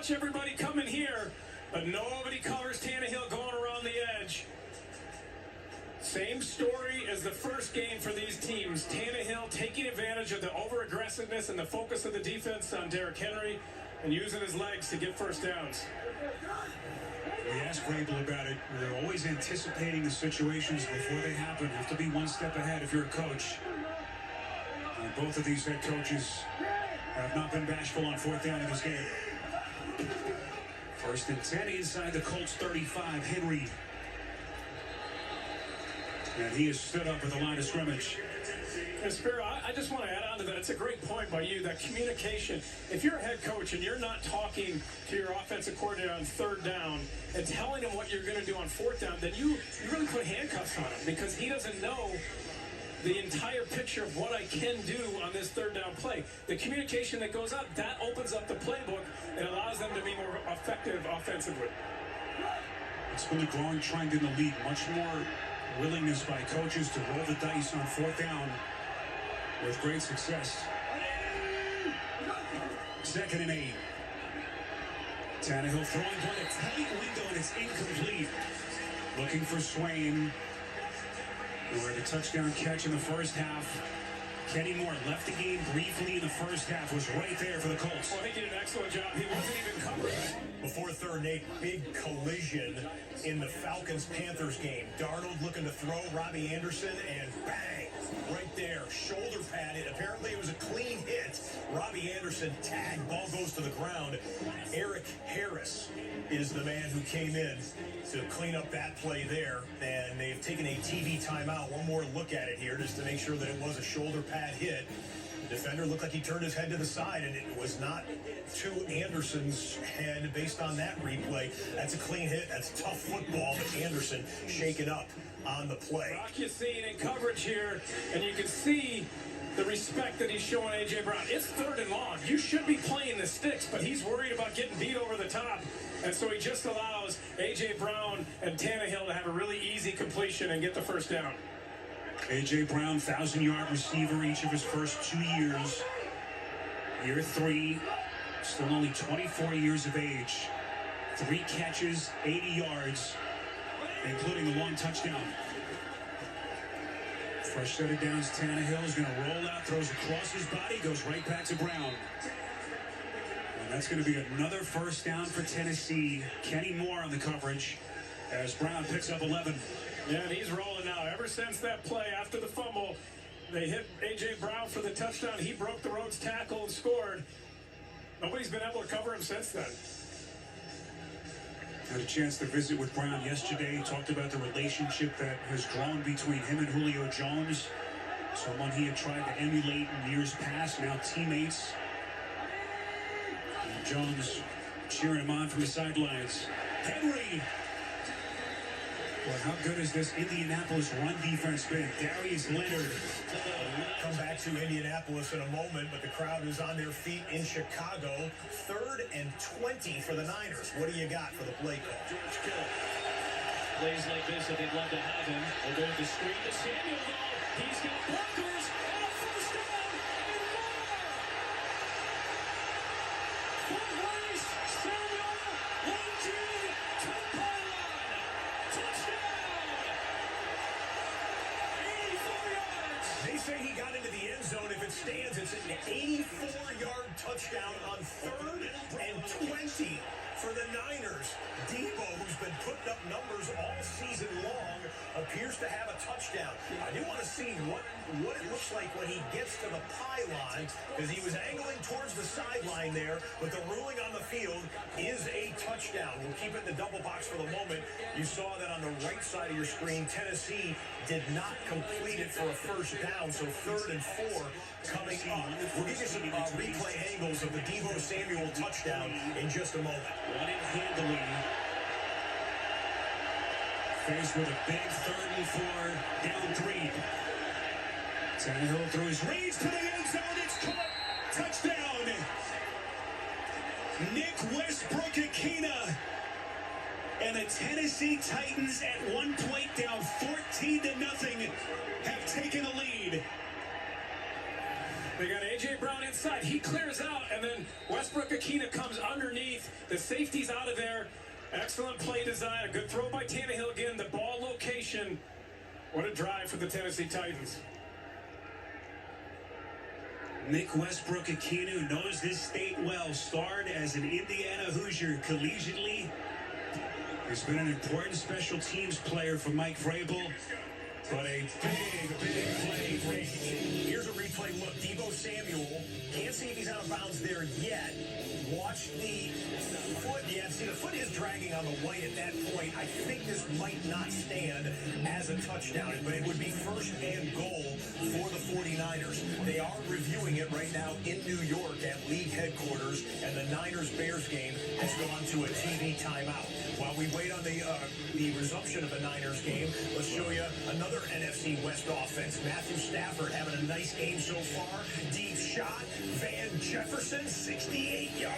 watch everybody coming here, but nobody covers Tannehill going around the edge. Same story as the first game for these teams. Tannehill taking advantage of the over-aggressiveness and the focus of the defense on Derrick Henry and using his legs to get first downs. We asked Vrabel about it. They're always anticipating the situations before they happen. You have to be one step ahead if you're a coach. And both of these head coaches have not been bashful on fourth down in this game. First and 10 inside the Colts 35. Henry. And he has stood up at the line of scrimmage. And Spiro, I just want to add on to that. It's a great point by you, that communication. If you're a head coach and you're not talking to your offensive coordinator on third down and telling him what you're going to do on fourth down, then you really put handcuffs on him, because he doesn't know the entire picture of what I can do on this third down play. The communication that goes up, that opens up the playbook and allows them to be more effective offensively. It's been a growing trend in the league. Much more willingness by coaches to roll the dice on fourth down with great success. 2nd and 8. Tannehill throwing one a tight window, and it's incomplete. Looking for Swain, who had a touchdown catch in the first half. Kenny Moore left the game briefly in the first half, was right there for the Colts. Well, he did an excellent job. He wasn't even covered. Before 3rd and 8, big collision in the Falcons-Panthers game. Darnold looking to throw Robbie Anderson, and bang, right there, shoulder padded. Apparently it was a clean hit. Robbie Anderson tagged, ball goes to the ground. Eric Harris is the man who came in to clean up that play there, and they've taken a TV timeout. One more look at it here just to make sure that it was a shoulder pad hit. The defender looked like he turned his head to the side, and it was not to Anderson's head based on that replay. That's a clean hit. That's tough football, but Anderson shaken up on the play. Rock, you see it in coverage here, and you can see the respect that he's showing A.J. Brown. It's 3rd and long. You should be playing the sticks, but he's worried about getting beat over the top. And so he just allows A.J. Brown and Tannehill to have a really easy completion and get the first down. A.J. Brown, 1,000-yard receiver each of his first 2 years. Year 3, still only 24 years of age. 3 catches, 80 yards, including a long touchdown. Fresh set of downs. Tannehill is going to roll out, throws across his body, goes right back to Brown. And that's going to be another first down for Tennessee. Kenny Moore on the coverage as Brown picks up 11. Yeah, and he's rolling now. Ever since that play after the fumble, they hit A.J. Brown for the touchdown. He broke the Rhodes tackle and scored. Nobody's been able to cover him since then. Had a chance to visit with Brown yesterday. Talked about the relationship that has grown between him and Julio Jones. Someone he had tried to emulate in years past, now teammates. And Jones cheering him on from the sidelines. Henry! Well, how good has this Indianapolis run defense been? Darius Leonard. Come back to Indianapolis in a moment, but the crowd is on their feet in Chicago. 3rd and 20 for the Niners. What do you got for the play call? George Kittle. Plays like this, and they'd love to have him. They're going to screen to Samuel, though. He's got blockers, and a first down, and more! Foot-race, Samuel, lunging to the pylon. Touchdown! 84 yards! They say he got into the end zone. If it stands, it's an 84-yard touchdown on 3rd and 20 for the Niners. Debo, who's been putting up numbers all season long, appears to have a touchdown. I do want to see what it looks like when he gets to the pylon, because he was angling towards the sideline there, but the ruling on the field is a touchdown. We'll keep it in the double box for the moment. You saw that on the right side of your screen. Tennessee did not complete it for a first down, so 3rd and 4 coming up. We'll give you some replay angles of the Debo Samuel touchdown in just a moment. Won it handily. Faced with a big 3rd and 4, down 3. Tannehill through his reads to the end zone. It's caught. Touchdown. Nick Westbrook-Ikhine. And the Tennessee Titans at one point down 14-0 have taken a lead. They got A.J. Brown inside. He clears out, and then Westbrook-Ikhine comes underneath. The safety's out of there. Excellent play design. A good throw by Tannehill again. The ball location. What a drive for the Tennessee Titans. Nick Westbrook-Ikhine, who knows this state well, starred as an Indiana Hoosier collegiately. He's been an important special teams player for Mike Vrabel, but a big play. Here's a replay look. Deebo Samuel, can't see if he's out of bounds there yet. Watch the foot. Yeah, see, the foot is dragging on the white at that point. I think this might not stand as a touchdown, but it would be first and goal for the 49ers. They are reviewing it right now in New York at league headquarters, and the Niners-Bears game has gone to a TV timeout. While we wait on the resumption of the Niners game, let's show you another NFC West offense. Matthew Stafford having a nice game so far. Deep shot. Van Jefferson, 68 yards.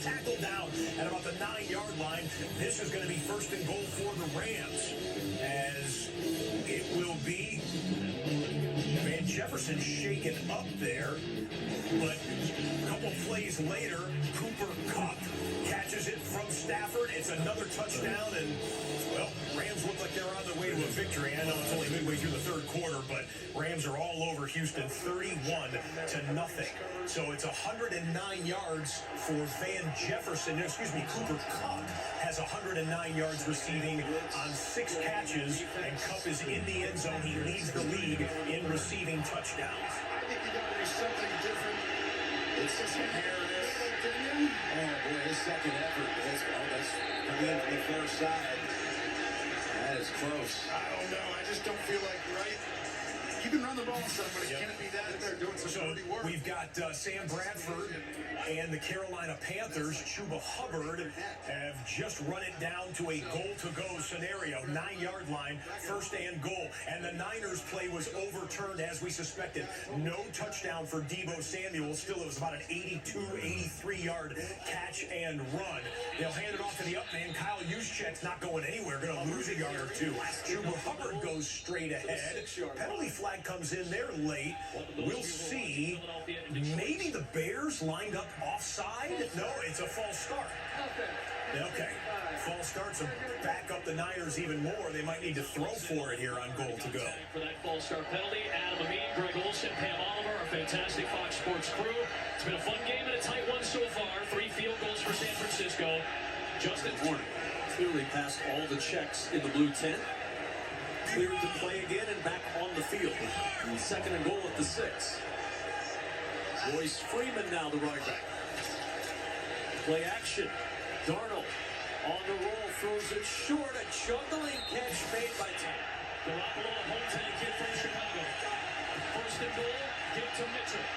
Tackled down at about the 9-yard line. This is going to be first and goal for the Rams, as it will be Van Jefferson shaken up there. But a couple plays later, Cooper Kupp catches it from Stafford. It's another touchdown, and, well, Rams look like they're on their way to a victory. I know it's only midway through the third quarter, but Rams are all over Houston, 31-0. So it's 109 yards for Van Jefferson. Cooper Kupp has 109 yards receiving on 6 catches, and Kupp is in the end zone. He leads the league in receiving touchdowns. I think you got to do something different. It's just a hair in this. Oh, boy, his second effort. That's coming in from the far side. That is close. I don't know. I just don't feel like, right? You can run the ball some, but it can't be that if they're doing some dirty work. We've got Sam Bradford and the Carolina Panthers. Chuba Hubbard have just run it down to a goal-to-go scenario. 9-yard line, first and goal. And the Niners play was overturned as we suspected. No touchdown for Deebo Samuel. Still, it was about an 82, 83-yard catch and run. They'll hand it off to the up man. Kyle Juszczyk's not going anywhere. Going to lose a yard or two. Chuba Hubbard goes straight ahead. Penalty flag comes in there late. We'll see. Maybe the Bears lined up offside? No, it's a false start. Okay. False starts to back up the Niners even more. They might need to throw for it here on goal to go. For that false start penalty, Adam Amin, Greg Olson, Pam Oliver, our fantastic Fox Sports crew. It's been a fun game and a tight one so far. 3 field goals for San Francisco. Justin Horner clearly passed all the checks in the blue tent. Cleared to play again and back on the field. And second and goal at the 6. Royce Freeman now the running back. Play action. Darnold on the roll, throws it short. A juggling catch made by Garoppolo, a hometown kid from Chicago. First and goal, give to Mitchell.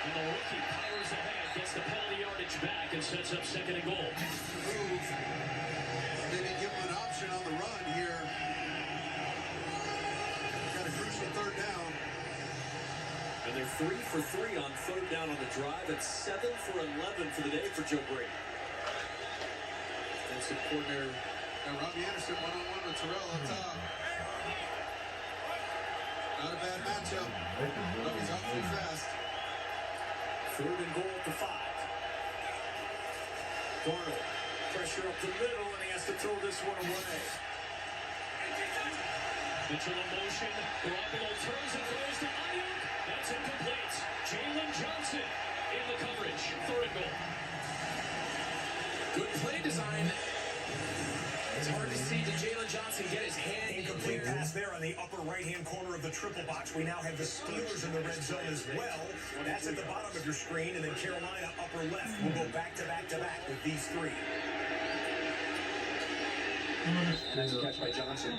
And the rookie powers ahead, gets the penalty yardage back, and sets up second and goal. Move. Maybe give him an option on the run here. Got a crucial third down. And they're 3 for 3 on third down on the drive. It's 7 for 11 for the day for Joe Brady. Defensive coordinator. And Robbie Anderson one-on-one with Terrell up top. Not a bad matchup. Robbie's awfully fast. Third and goal at the 5. Darnold, pressure up the middle, and he has to throw this one away. Mitchell in motion. Garoppolo turns and throws to Ayuk. That's incomplete. Jalen Johnson in the coverage. Third and goal. Good play design. It's hard to see did Jalen Johnson get his hand. Incomplete pass there on the upper right-hand corner of the triple box. We now have the Steelers in the red zone as well. That's at the bottom of your screen, and then Carolina upper left. We'll go back to back to back with these 3. And that's a catch by Johnson.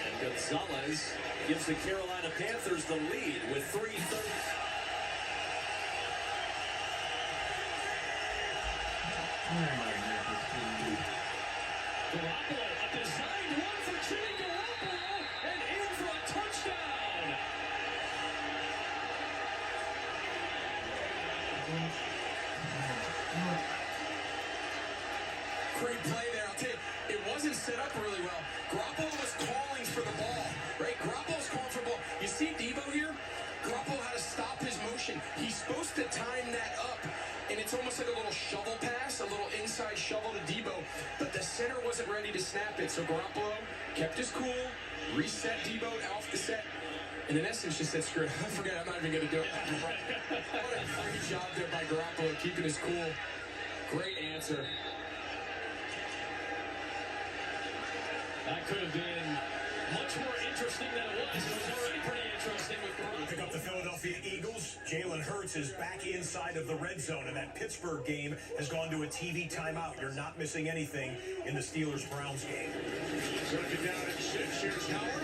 And Gonzalez gives the Carolina Panthers the lead with 3:30. Garoppolo, a designed run for Jimmy Garoppolo, and in for a touchdown. Great play there. I'll tell you, it wasn't set up really well. Garoppolo was calling for the ball, right? Garoppolo's calling for the ball. You see Debo here? Garoppolo had to stop his motion. He's supposed to time that up, and it's almost like a little shovel pass, a little inside shovel to Debo, but the center wasn't ready to snap it, so Garoppolo kept his cool, reset Debo off the set, and in essence just said, screw it, I forget, I'm not even going to do it. What a great job there by Garoppolo, keeping his cool. Great answer. That could have been much more interesting than it was. It was already pretty interesting with Gronk. Pick up the Philadelphia Eagles. Jalen Hurts is back inside of the red zone, and that Pittsburgh game has gone to a TV timeout. You're not missing anything in the Steelers-Browns game. Second down and 6. Here's Howard.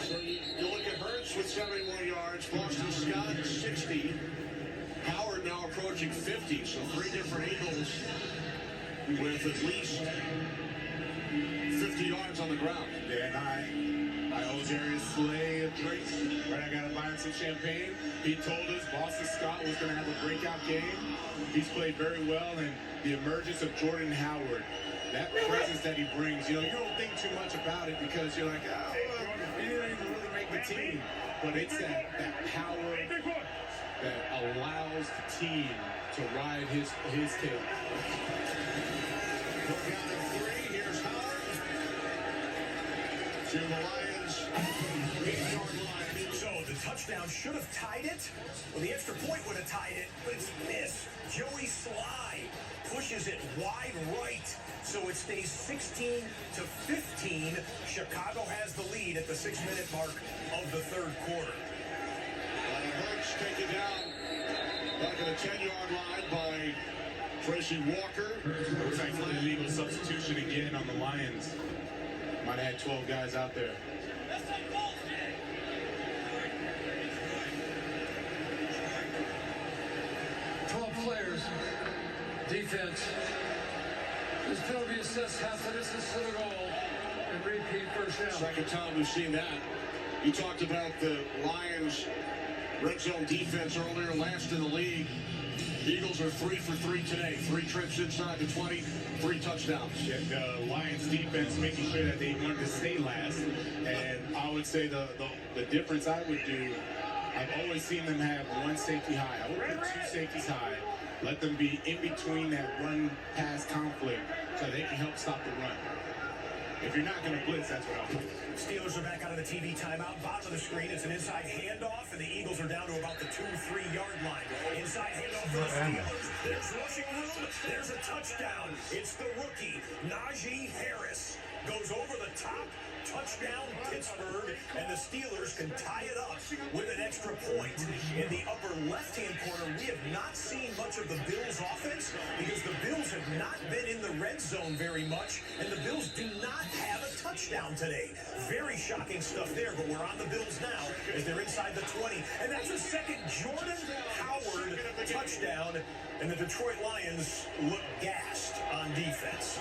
So you look at Hurts with 71 yards. Boston Scott, 60. Howard now approaching 50. So 3 different Eagles with at least 50 yards on the ground. Yeah, and I owe Darius Slay a drink, but I gotta buy him some champagne. He told us Boston Scott was gonna have a breakout game. He's played very well, and the emergence of Jordan Howard, that presence that he brings, you don't think too much about it because you're like, oh, he didn't even really make the team. But it's that power that allows the team to ride his tail. Look down at 3. Here's Howard. To the Lions, 8-yard line. So the touchdown should have tied it. Well, the extra point would have tied it, but it's missed. Joey Sly pushes it wide right, so it stays 16-15. Chicago has the lead at the 6-minute mark of the third quarter. Hurts taken down back at the 10-yard line by Tracy Walker. It was actually an illegal substitution again on the Lions. Might have had 12 guys out there. 12 players, defense. This penalty assessed half the distance to the goal and repeat first down. Second time we've seen that. You talked about the Lions' red zone defense earlier, last in the league. Eagles are 3 for 3 today. 3 trips inside the 20, 3 touchdowns. Yeah, the Lions defense making sure that they wanted to stay last. And I would say the difference I would do, I've always seen them have 1 safety high. I would put 2 safeties high. Let them be in between that run-pass conflict so they can help stop the run. If you're not going to blitz, that's what I'll do. Steelers are back out of the TV timeout. Bottom of the screen, it's an inside handoff, and the Eagles are down to about the 2-3 yard line. Inside handoff for the Steelers. There's rushing room. There's a touchdown. It's the rookie, Najee Harris. Goes over the top. Touchdown, Pittsburgh, and the Steelers can tie it up with an extra point. In the upper left-hand corner, we have not seen much of the Bills' offense because the Bills have not been in the red zone very much, and the Bills do not have a touchdown today. Very shocking stuff there, but we're on the Bills now as they're inside the 20. And that's a second Jordan Howard touchdown, and the Detroit Lions look gassed on defense.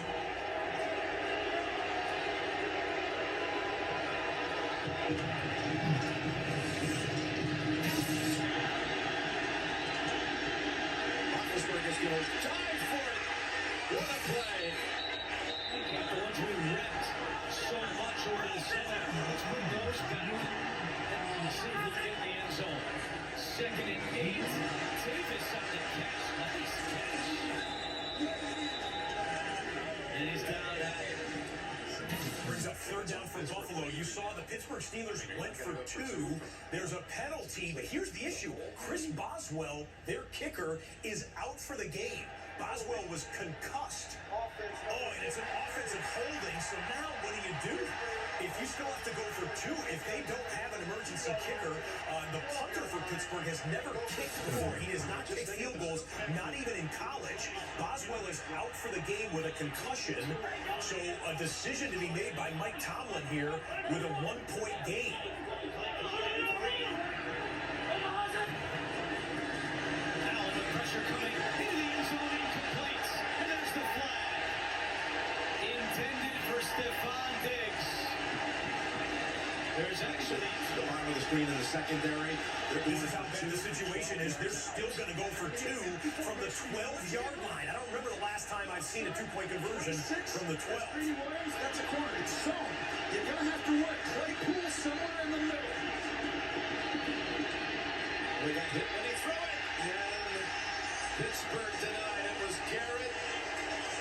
Roethlisberger's going to dive for it. What a play. The ones we repped so much over the summer. Let's put those back and see if we can get in the end zone. 2nd and 8. Davis on the catch. Nice catch. And he's down at Brings up 3rd down for Buffalo. You saw the Pittsburgh Steelers went for 2. There's a penalty, but here's the issue. Chris Boswell, their kicker, is out for the game. Boswell was concussed. Oh, and it's an offensive holding, so now what do? If you still have to go for 2, if they don't have an emergency kicker, the punter for Pittsburgh has never kicked before. He does not kick field goals, not even in college. Boswell is out for the game with a concussion, so a decision to be made by Mike Tomlin here with a 1-point game. Allen with pressure coming into the end zone, incomplete. And there's the flag. Intended for Stephon Diggs. There's actually The bottom of the screen in the secondary. This is how bad the situation is. They're still going to go for two from the 12-yard line. I don't remember the last time I've seen a two-point conversion from the 12. Williams, that's a corner. It's zone. You're going to have to work Claypool somewhere in the middle. We got hit when he threw it. And Pittsburgh denied. It was Garrett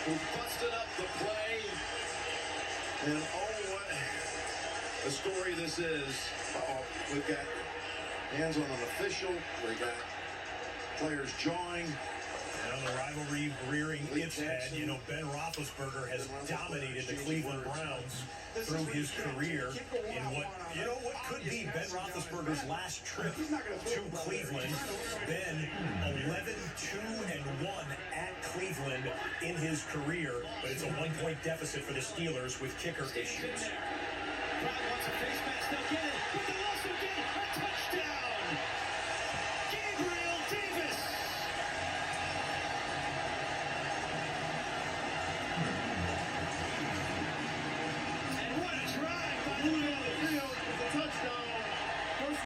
who busted up the play. And oh, what a story this is. Uh-oh, we've got hands on an official. We got players jawing. And the rivalry rearing its head. You know, Ben Roethlisberger has dominated the Cleveland Browns through his career in what could be Ben Roethlisberger's last trip to Cleveland. Ben 11-2-1 at Cleveland in his career, but it's a 1-point deficit for the Steelers with kicker issues. Brown wants a face mask.